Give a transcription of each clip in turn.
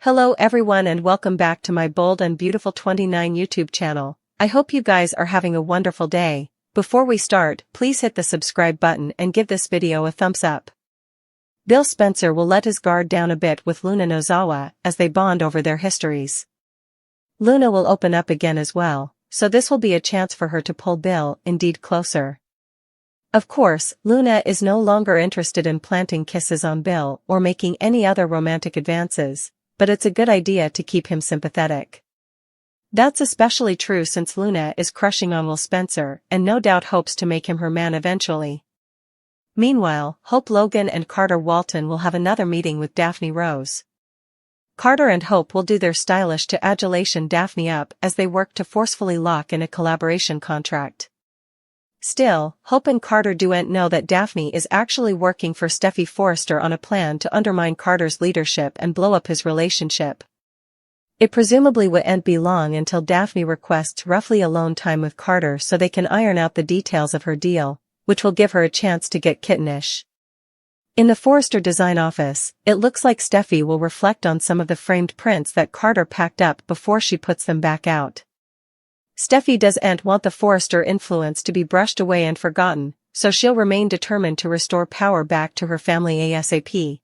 Hello everyone and welcome back to my Bold and Beautiful 29 YouTube channel. I hope you guys are having a wonderful day. Before we start, please hit the subscribe button and give this video a thumbs up. Bill Spencer will let his guard down a bit with Luna Nozawa as they bond over their histories. Luna will open up again as well, so this will be a chance for her to pull Bill indeed closer. Of course, Luna is no longer interested in planting kisses on Bill or making any other romantic advances, but it's a good idea to keep him sympathetic. That's especially true since Luna is crushing on Will Spencer and no doubt hopes to make him her man eventually. Meanwhile, Hope Logan and Carter Walton will have another meeting with Daphne Rose. Carter and Hope will do their stylish to adulation Daphne up as they work to forcefully lock in a collaboration contract. Still, Hope and Carter don't know that Daphne is actually working for Steffy Forrester on a plan to undermine Carter's leadership and blow up his relationship. It presumably won't be long until Daphne requests roughly alone time with Carter so they can iron out the details of her deal, which will give her a chance to get kittenish. In the Forrester design office, it looks like Steffy will reflect on some of the framed prints that Carter packed up before she puts them back out. Steffy doesn't want the Forrester influence to be brushed away and forgotten, so she'll remain determined to restore power back to her family ASAP.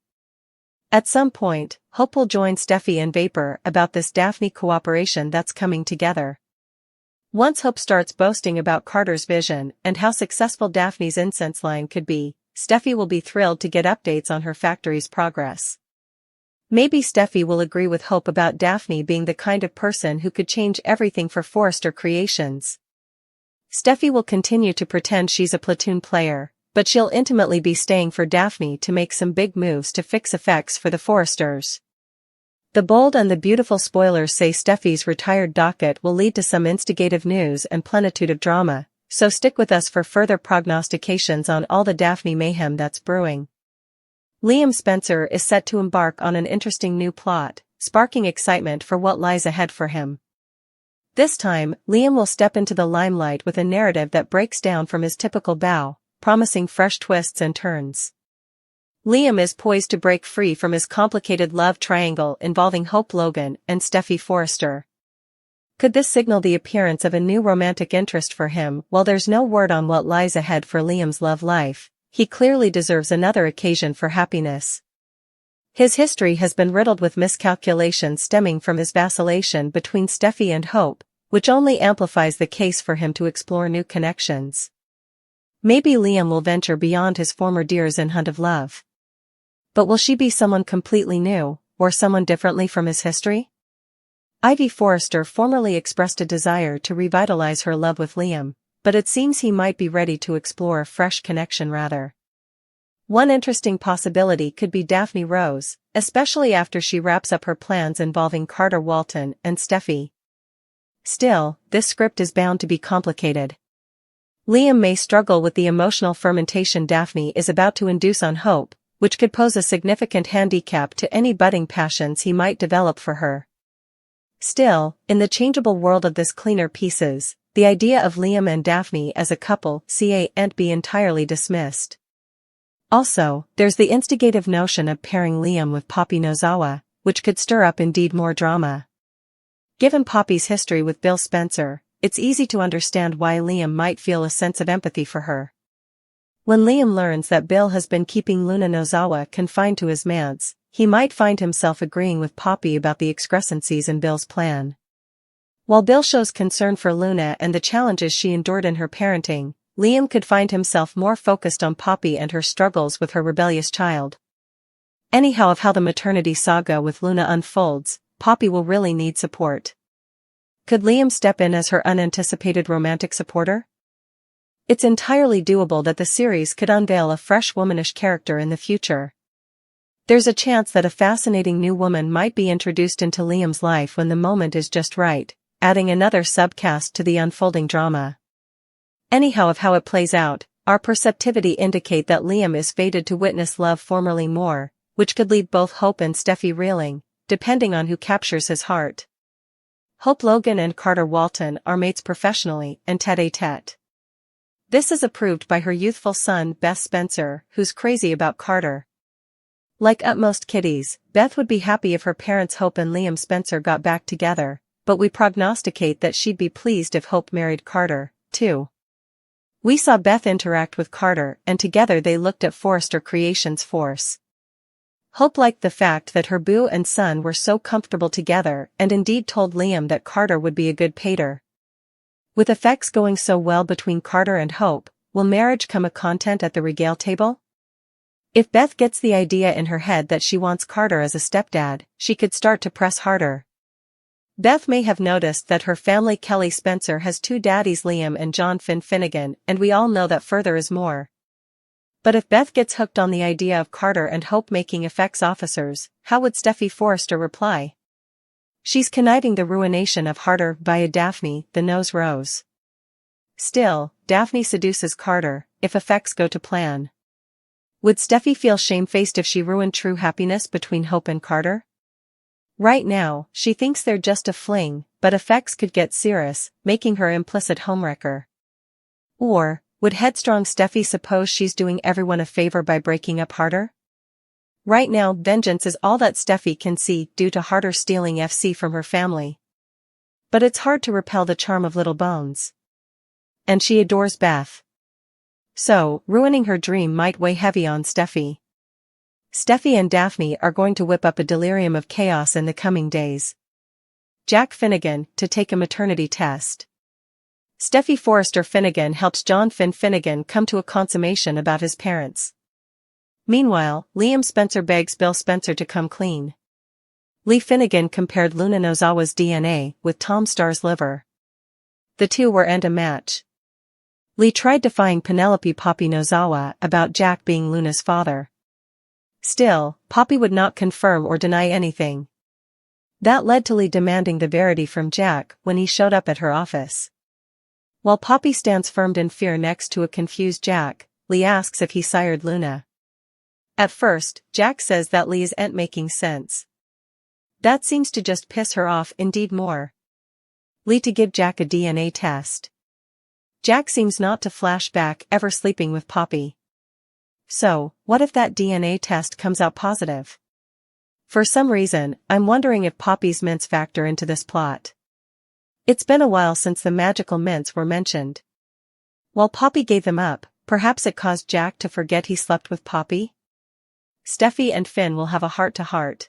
At some point, Hope will join Steffy and Vapor about this Daphne cooperation that's coming together. Once Hope starts boasting about Carter's vision and how successful Daphne's incense line could be, Steffy will be thrilled to get updates on her factory's progress. Maybe Steffy will agree with Hope about Daphne being the kind of person who could change everything for Forrester Creations. Steffy will continue to pretend she's a platoon player, but she'll intimately be staying for Daphne to make some big moves to fix effects for the Forresters. The Bold and the Beautiful spoilers say Steffy's retired docket will lead to some instigative news and plenitude of drama, so stick with us for further prognostications on all the Daphne mayhem that's brewing. Liam Spencer is set to embark on an interesting new plot, sparking excitement for what lies ahead for him. This time, Liam will step into the limelight with a narrative that breaks down from his typical bow, promising fresh twists and turns. Liam is poised to break free from his complicated love triangle involving Hope Logan and Steffy Forrester. Could this signal the appearance of a new romantic interest for him? While there's no word on what lies ahead for Liam's love life, he clearly deserves another occasion for happiness. His history has been riddled with miscalculations stemming from his vacillation between Steffy and Hope, which only amplifies the case for him to explore new connections. Maybe Liam will venture beyond his former dears in hunt of love. But will she be someone completely new, or someone differently from his history? Ivy Forrester formerly expressed a desire to revitalize her love with Liam, but it seems he might be ready to explore a fresh connection rather. One interesting possibility could be Daphne Rose, especially after she wraps up her plans involving Carter Walton and Steffy. Still, this script is bound to be complicated. Liam may struggle with the emotional fermentation Daphne is about to induce on Hope, which could pose a significant handicap to any budding passions he might develop for her. Still, in the changeable world of this cleaner pieces, the idea of Liam and Daphne as a couple can't be entirely dismissed. Also, there's the instigative notion of pairing Liam with Poppy Nozawa, which could stir up indeed more drama. Given Poppy's history with Bill Spencer, it's easy to understand why Liam might feel a sense of empathy for her. When Liam learns that Bill has been keeping Luna Nozawa confined to his manse, he might find himself agreeing with Poppy about the excrescencies in Bill's plan. While Bill shows concern for Luna and the challenges she endured in her parenting, Liam could find himself more focused on Poppy and her struggles with her rebellious child. Anyhow, of how the maternity saga with Luna unfolds, Poppy will really need support. Could Liam step in as her unanticipated romantic supporter? It's entirely doable that the series could unveil a fresh womanish character in the future. There's a chance that a fascinating new woman might be introduced into Liam's life when the moment is just right, adding another subcast to the unfolding drama. Anyhow, of how it plays out, our perceptivity indicate that Liam is fated to witness love formerly more, which could leave both Hope and Steffy reeling, depending on who captures his heart. Hope Logan and Carter Walton are mates professionally and tête-à-tête. This is approved by her youthful son Bess Spencer, who's crazy about Carter. Like utmost kiddies, Beth would be happy if her parents Hope and Liam Spencer got back together, but we prognosticate that she'd be pleased if Hope married Carter, too. We saw Beth interact with Carter, and together they looked at Forrester Creations' Force. Hope liked the fact that her boo and son were so comfortable together and indeed told Liam that Carter would be a good pater. With effects going so well between Carter and Hope, will marriage come a content at the regale table? If Beth gets the idea in her head that she wants Carter as a stepdad, she could start to press harder. Beth may have noticed that her family Kelly Spencer has two daddies, Liam and John Finn Finnegan, and we all know that further is more. But if Beth gets hooked on the idea of Carter and Hope making effects officers, how would Steffy Forrester reply? She's conniving the ruination of Harder via Daphne, the nose rose. Still, Daphne seduces Carter, if effects go to plan. Would Steffy feel shamefaced if she ruined true happiness between Hope and Carter? Right now, she thinks they're just a fling, but effects could get serious, making her implicit homewrecker. Or, would headstrong Steffy suppose she's doing everyone a favor by breaking up Harder? Right now, vengeance is all that Steffy can see due to Harder stealing FC from her family. But it's hard to repel the charm of Little Bones. And she adores Beth. So, ruining her dream might weigh heavy on Steffy. Steffy and Daphne are going to whip up a delirium of chaos in the coming days. Jack Finnegan, to take a maternity test. Steffy Forrester Finnegan helps John Finn Finnegan come to a consummation about his parents. Meanwhile, Liam Spencer begs Bill Spencer to come clean. Lee Finnegan compared Luna Nozawa's DNA with Tom Starr's liver. The two weren't a match. Lee tried defying Penelope Poppy Nozawa about Jack being Luna's father. Still, Poppy would not confirm or deny anything. That led to Lee demanding the verity from Jack when he showed up at her office. While Poppy stands firm in fear next to a confused Jack, Lee asks if he sired Luna. At first, Jack says that Lee isn't making sense. That seems to just piss her off indeed more. Lee to give Jack a DNA test. Jack seems not to flash back ever sleeping with Poppy. So, what if that DNA test comes out positive? For some reason, I'm wondering if Poppy's mints factor into this plot. It's been a while since the magical mints were mentioned. While Poppy gave them up, perhaps it caused Jack to forget he slept with Poppy? Steffy and Finn will have a heart-to-heart.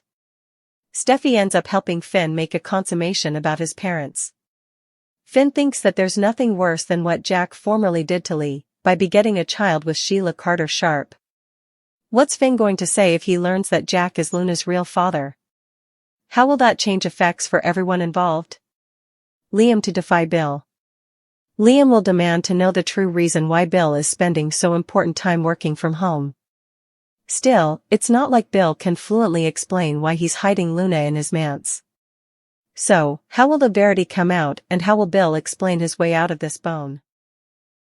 Steffy ends up helping Finn make a consummation about his parents. Finn thinks that there's nothing worse than what Jack formerly did to Lee, by begetting a child with Sheila Carter Sharp. What's Finn going to say if he learns that Jack is Luna's real father? How will that change effects for everyone involved? Liam to defy Bill. Liam will demand to know the true reason why Bill is spending so important time working from home. Still, it's not like Bill can fluently explain why he's hiding Luna in his manse. So, how will the verity come out and how will Bill explain his way out of this bone?